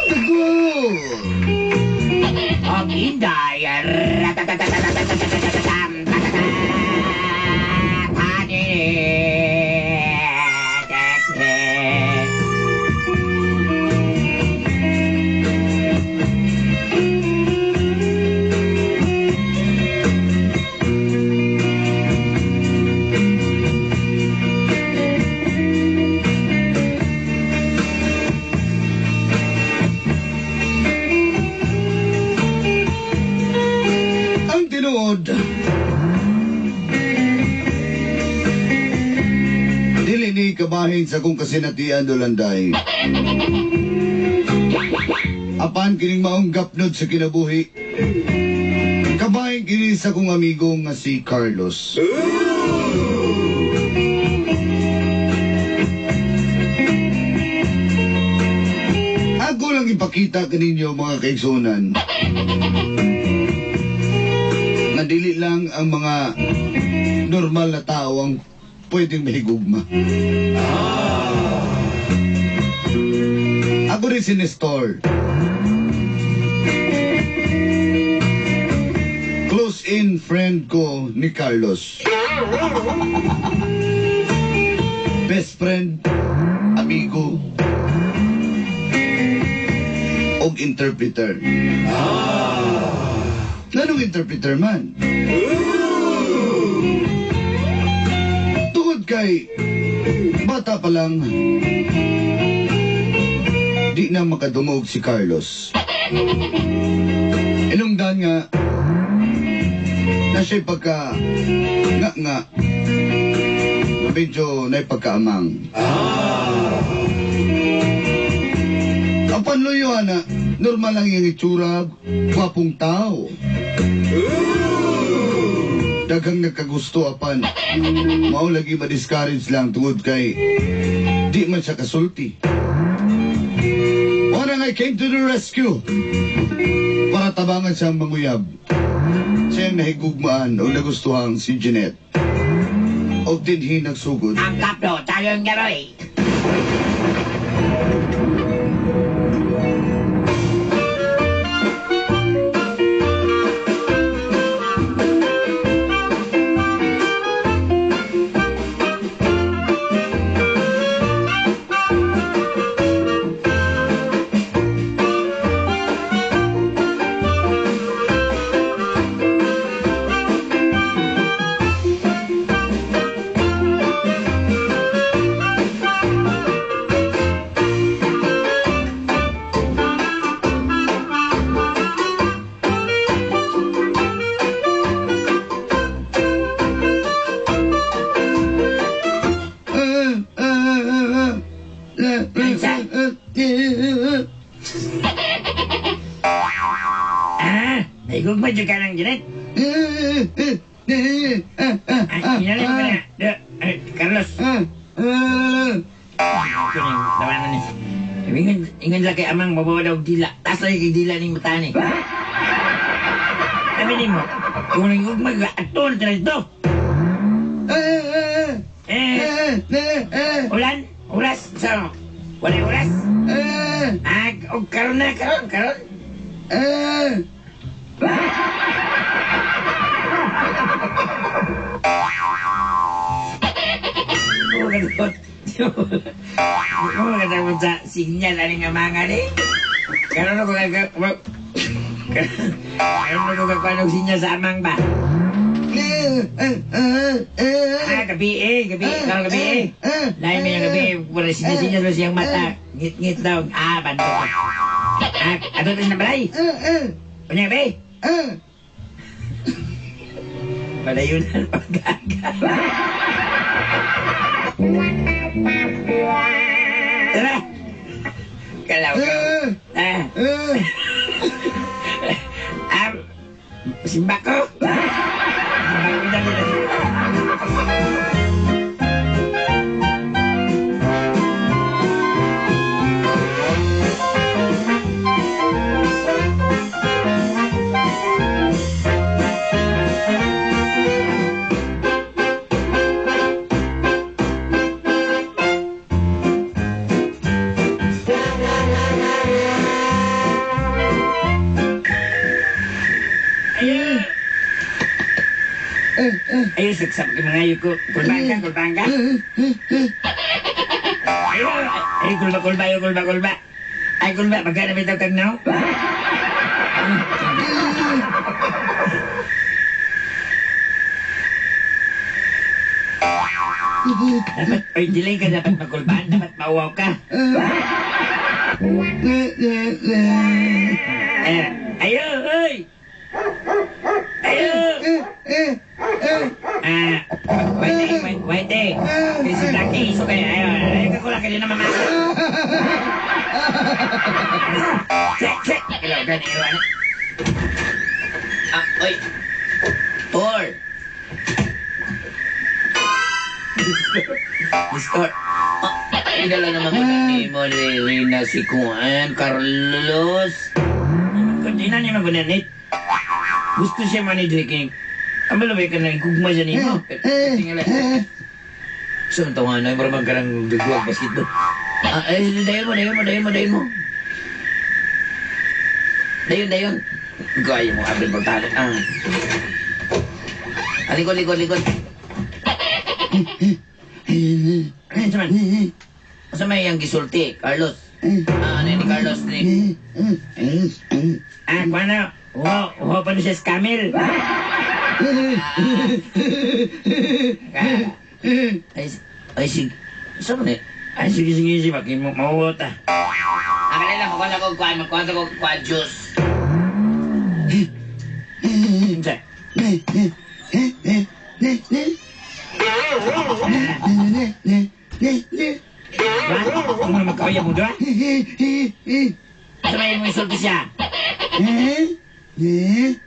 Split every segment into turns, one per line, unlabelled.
Tago!
Og Inday, ratatatatatatatatatatam,
Ang tinuod. Dili ni kabahin sa kong kasinatian dolanday. Apan kining maong gapnod sa kinabuhi. Kabahin kini sa kong amigo nga si Carlos. Ako lang ipakita kaninyo mga kaigsunan. Nga dili lang ang mga normal na tao ang pwedeng mahigugma. Ako rin si Nestor. Close-in friend ko ni Carlos. Best friend, amigo, og interpreter. Anong interpreter man? Tungod kay bata pa lang, di na makadungog si Carlos. Inungdan nga na siya'y pagka nga medyo na'y pagkaamang. Ang panluyuan na normal lang yung itsura, gwapong tao. Daghang nagkagusto apan mao lagi ma-discourage lang tungod kay di man siya kasulti. Warang I came to the rescue para tabangan siyang manguyab. Siyang nahigugmaan o nagustuhang si Jeanette. O dinhi nagsugod.
ang kapdo, tayong garoy. Nahigugma dyan ka ng Jeanette. Inalay mo ka na. Carlos. Tawanan ni. Ingan lang kay amang mabawa daw dila. Taas lang kay dila ning mata ni. Sabi ni mo, kung nahigugma ka, atol ka na ito. Ulan? Oras? Saan? Wala oras? Karon na, karon. Magkatapos sa signal aling nga mga ni. Karon ako kagkakuha sinyal sa amang ba? Gabi karong gabi lain mo yung gabi, wala sinyal mo siyang mata. Ngit daw, bando ka. Ato rin na balay? Kunya gabi? Malayo na ang pag-aga. Tara! Kalaw ka. Simba ko? Ayo, saksap ka mga ayo ko. Kulbang ka. Ayo, kulba. Ay, kulba, magkana may tawag na? Dapat, oy, delay ka dapat magkulbaan, dapat mauwaw ka. Ayo, oy! Ayo! Wait eh. Kasi laki, iso kayo. Ayo ka kulaki din na mama. Check. Hello, gani, iwan. Oy. Tor. Mister. Idala naman ko na ni mo rin na si Juan Carlos. Kundi na niya magunanit. Gusto siya manidriking. Ang malabay ka na igugma siya niyo. Tingala. Saan tawa na? Maramang ka ng dugwag basketball. Dayon mo. Dayon. Gaya mo, abel pagtalo. Likod. Ano naman? Masa may yang gisulti, Carlos? Ano ni Carlos ni? Kuano? Uho pa siya scammer. Ay, sige. Saan mo na? Ay, sige. Bakit mo mauwot ah? Akalala ko na kung magkwanta ko kuwan juice. Saan? Ba? Kung mo magkawaya mo doon? Saan may mo isulti siya? I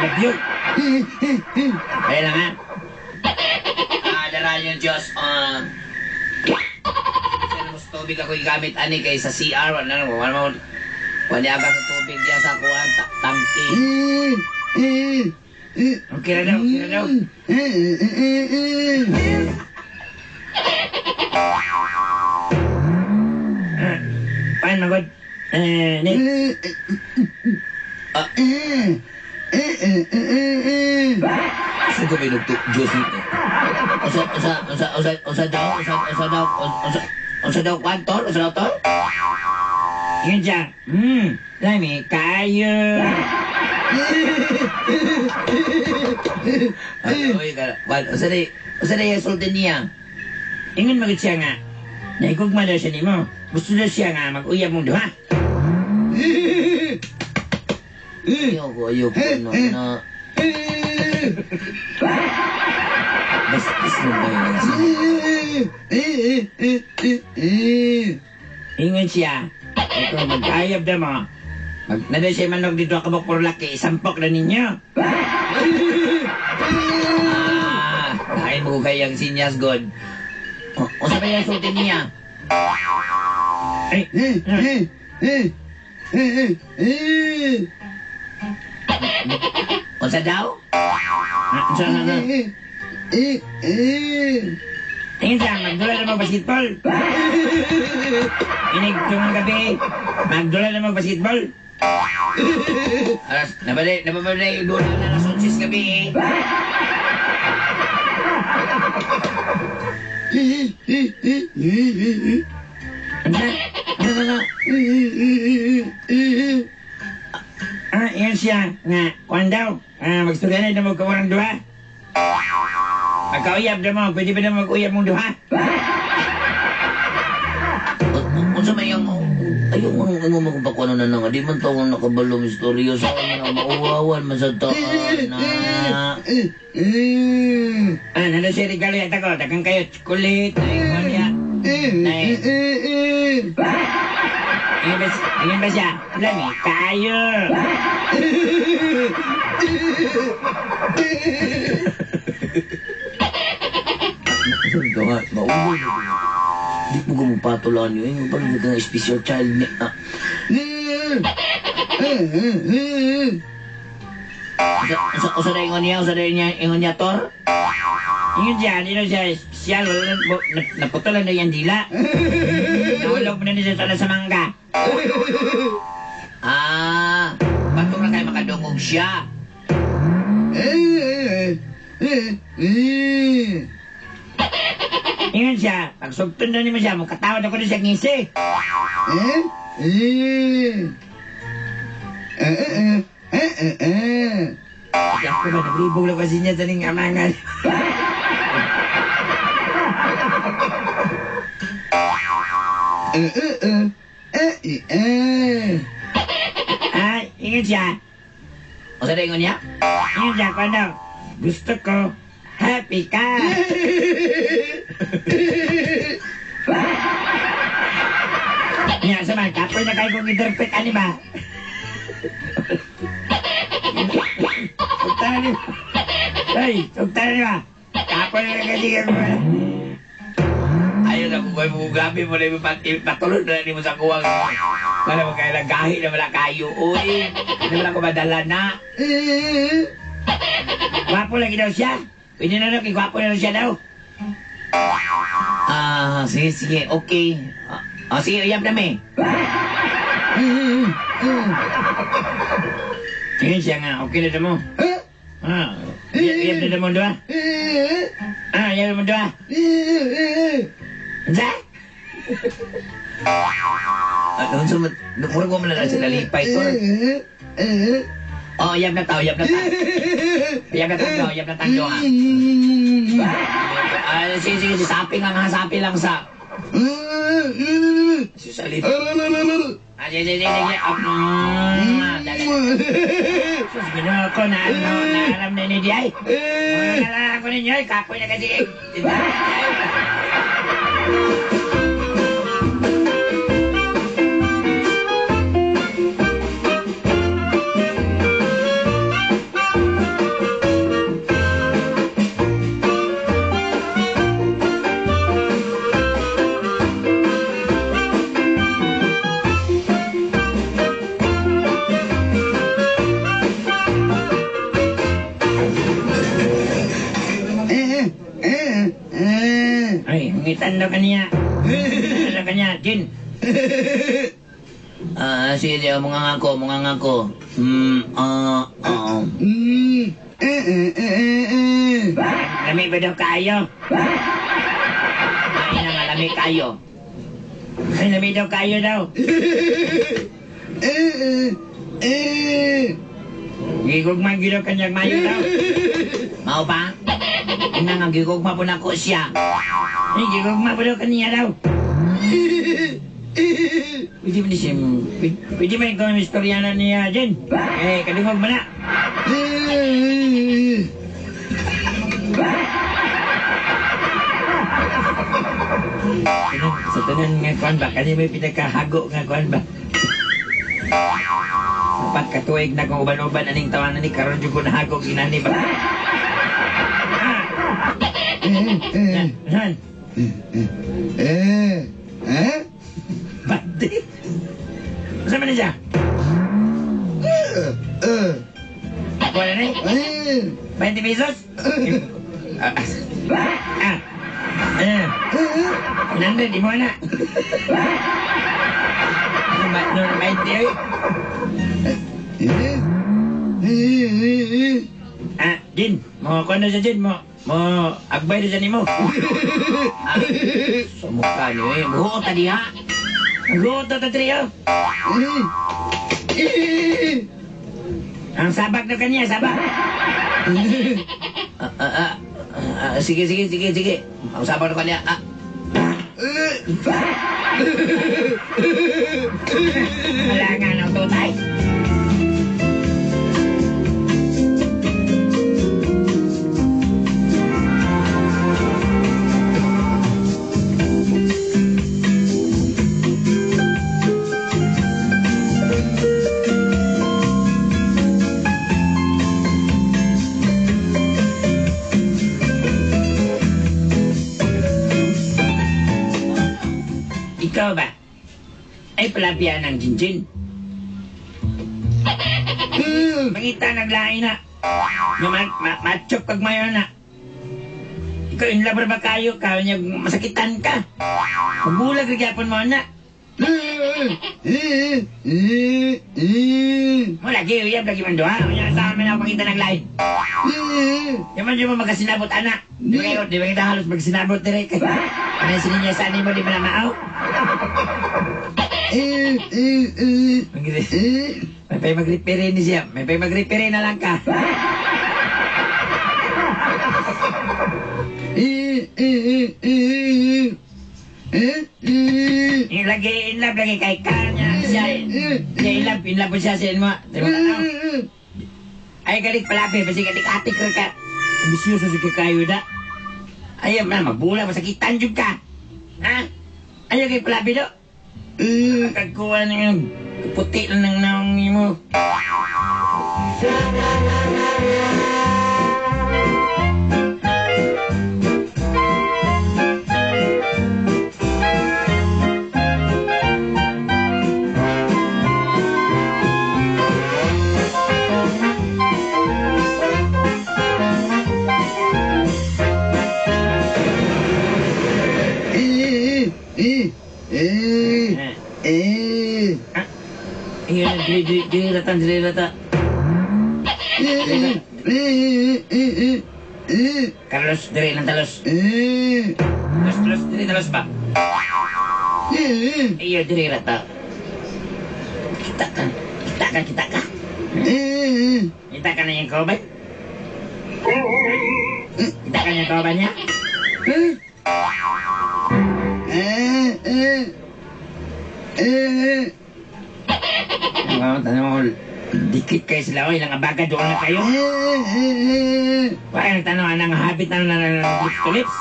love you. Kaya lang ha? Daran yung Diyos. Sana mas tubig ako igamit ani kay sa CR. Wala aga sa tubig diya sa kuwan. Tangki. Okay na daw. Paano magod? Nick? Saan ko ba yung Diyos nito? Usa daw kwantor? Yun siya. Lami, kayo. Usa na yung sultan niya. Ingon magod siya nga. Naikugma daw siya ni mo. Gusto daw siya nga mag-uyab mong duha. Ayoko na. Bastos mo ba yun? Ingon siya. Ito magkayab na mo. Nada siya manog dito ako magpurlaki. Sampok na ninyo. Kain mo kayang sinyas, God. O sa ba yung sultin niya? Ay, o sa daw? Sa tingin siya, magdula na mag-basketball. Inig itong gabi, magdula na mag-basketball. Alas, nababalay, doon na alas 11 gabi eh. Yan siya, nga, kuhan daw. Magstuganay na magkawarang duha. Magkauyab na mo, pwede ba na mag-uyab mong duha? Kung sa may ayaw mo nang magpakuano na nga, di man tawang nakabalo mistoryo sa akin na mauwawan, masataan na. Nado siya regalo yata ko, takang kayo, kulit, naikuan niya. Ingin ba siya? Lami, kayo! Ito nga, maulog. Di mo gumupatulan yun. Parang ito nga special child niya. Usa na ingon niya, Tor? Ingon siya, hindi na siya special. Naputulan na yan dila. Nahulog mo na niya sa mangga. Bato na kayo makadungog siya. Ingat siya, pag sugtun na ni mo siya, magkatawad ako na siya ngisi. Kaya ko ba, naglibog lang kasi niya sa ning amangan. Ingat siya. O sa ringon niya? Ingat siya, kung gusto ko, happy ka. Nga, sama, kapoy na kayo kong interpret, ano ba? Sugtana niyo. Ay, sugtana niyo ba? Kapoy na kasi kayo. Ayaw na kung may gabi mo na yung patulog na mo sa kuwang. Wala mo kayo nagahi na wala kayo. Uy, hindi mo lang ko madala na. Gwapo lagi daw siya. Pwede na daw, gwapo na daw siya daw. Sige, okay. Sige, uyab na may. Tingin siya nga, okay na daw mo. Uyab na daw mo doa. Uyab na mo doa. Sa? Murag mo na lang sila lipay ko. Uyab na tao, uyab na tao. Uyab na tanggo ha. Sige, sapi lang ha, sapi lang sa. Susalip. Sige. Sus, ginawa ko na alam na ni Diay. Nalala ko ninyo, kapoy na kasi. Ngitan daw kaniya. Daw kaniya, Jin. Sige, mga ngako. Lami ba daw kayo? Ay na nga, lami kayo. Ay, lami daw kayo daw. Gigugma giro kanyang mayo daw. Mau ba? Ina nga, gigugma po na ko siya. Ay, gigugma po daw kaniya daw. Pwede mo siya, pwede mo ikaw ang istoryanan niya dyan. Kalingog mo na. Sa tanan nga kuhan ba, kanya may pinakahago nga kuhan ba. Sapat katuig na kung uban-uban aning tawanan ni karon yung kunahago ginani ba. Yan. Pati. Masa mana siya? Ako na rin? 20 pesos? Nanda, di mo na. No, 20 eh. Jin, mo ko na siya Jin, mo agbay na siya ni mo. Sa mukha niyo eh, buho tadi ha. Buho to trio. Ang sabak na kanya, sabak. Sige. Ang sabak na kanya. Wala nga ng tutay. Ikaw ba? Ay palabihan ng Jinjin. Mangita naglain na. Machok kag mayo na. Ikaw in love ba kayo? Kaya niya masakitan ka. Mabulag nagyapon mo na. Mo lagi, uyab lagi man doha. Unya sa amin ako pakita ng lain. Di mo magkasinabot, anak. Di ba kita halos magsinabot dire. Ano yung sininya sa animo, di ba na maaw? May pa'y mag-repair ni siya. May pa'y mag-repair na lang ka. In love lagi kay kanya siya. In love po siya sa mo. Di ba na? Ay, galing palabi. Basi galing atik ka. Ambisyoso si kakayo na. Ayaw na, magbula, masakitan dyan ka. Ha? Ayaw kay palabi do. Kagkuha na yung puti lang ng naong mo. Dili rata. Carlos, dili lang talos. Talos, dili talos ba? Iyo, dili rata. Kita ka. Kita ka na yung kauban? Kita ka na yung kauban niya? Tanong mo, dikit kayo sila o, ilang abaga doon na kayo. Parang nagtanong, anong habit na lips to lips?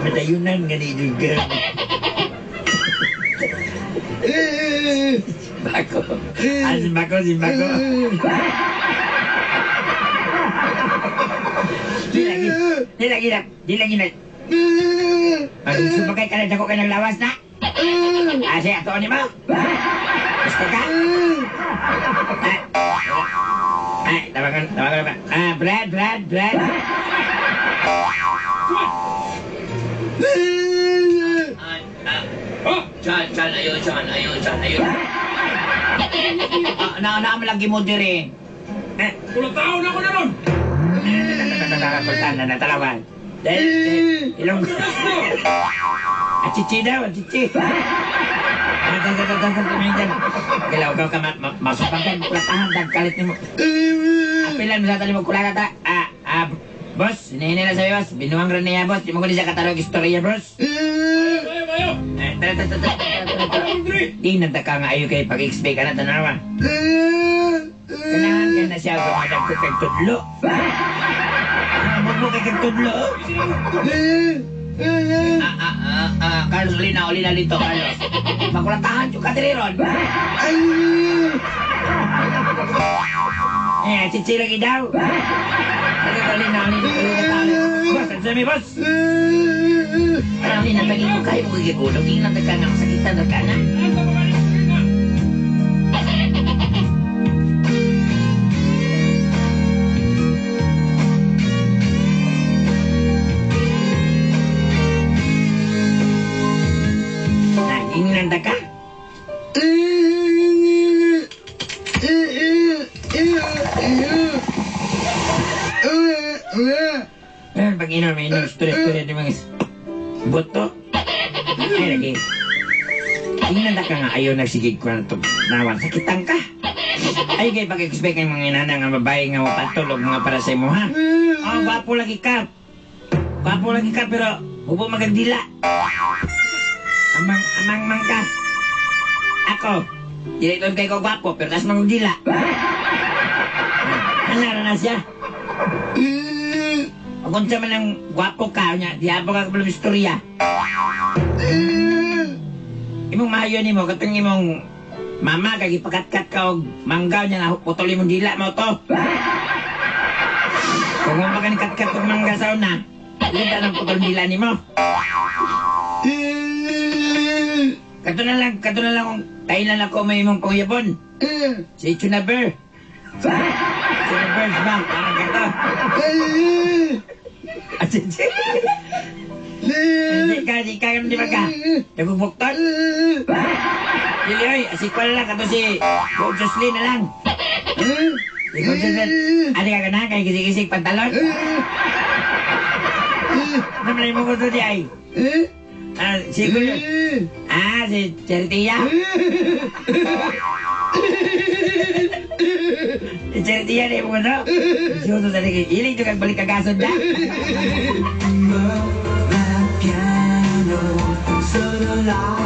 Madayunan nga ni Dugan. Bako. Simbako. Di lagi na. Magsubagay ka na, dako ka ng lawas na. Asi, ato ni mo. Gusto ka? Tawagan ba? Brad. Chan, ayun. Naam lagi mo dire.
Pulang taon ako na nun!
Nakakultan na talawan. Dahil, ilong... Chichi daw, chichi. Galaw ka masupagan, kulatahan, dagkalit ni mo. Apilan mo sa tali mo kulata. Boss, hinihinay na sa'yo, boss. Binuang rin niya, boss. Di mo ko di siya katalog istorya, boss.
Bayo!
Di nagtaka nga ayo kay pag-expect ka na tanawa. Kailangan ka na siya gumadag ko kay tudlo. Mo kay tudlo. Carlos, ulina dito, Carlos. Makulatahan yung kadiriron. Chichi lagi daw. Ulina dito. Boss, ang sami, boss. Ulina, tagin mo kayo mo gigulog. Tingnan ka nga, masakitan ka na. Nanda ka? Pag inom, may inom, story di mga boto. Ay, lagi. Nanda ka nga, ayaw nagsigig ko na ito. Nawan, sakitan ka. Ay, kayo pag-expect ng mga inanang ang babae nga mapatulog mga para sa imo, ha? Gwapo lagi ka, pero hubo magagdila. Amang ka. Ako, direktor kayo ko gwapo, pero tas magdila. Ano na siya? Kung sa man ang gwapo ka, di ako ka belum istorya. Imong mahayo ni mo, katong imong mama, kag ipakatkat ka og manggaw niya na putol imong dila mo to. Kung mo ka ni katkat og mangga sa una, hindi ng putol dila ni mo. Kato na lang kung kailan ako may imong pangyabon. Si Chunaber. Chunaber ba? Parang kato. Di ka, di ba ka? Nagubukton? Dili, oy, asikwal lang, kato si Jocelyn na lang. Si Jocelyn, adi ka na, kay kisig-kisig pantalon. Namalay mo ko to di ay. Si Cheritia. Si Cheritia na mo ko to. Si Joto sa ligay, ilig to kag balik kagasod na.
Piano, so the light.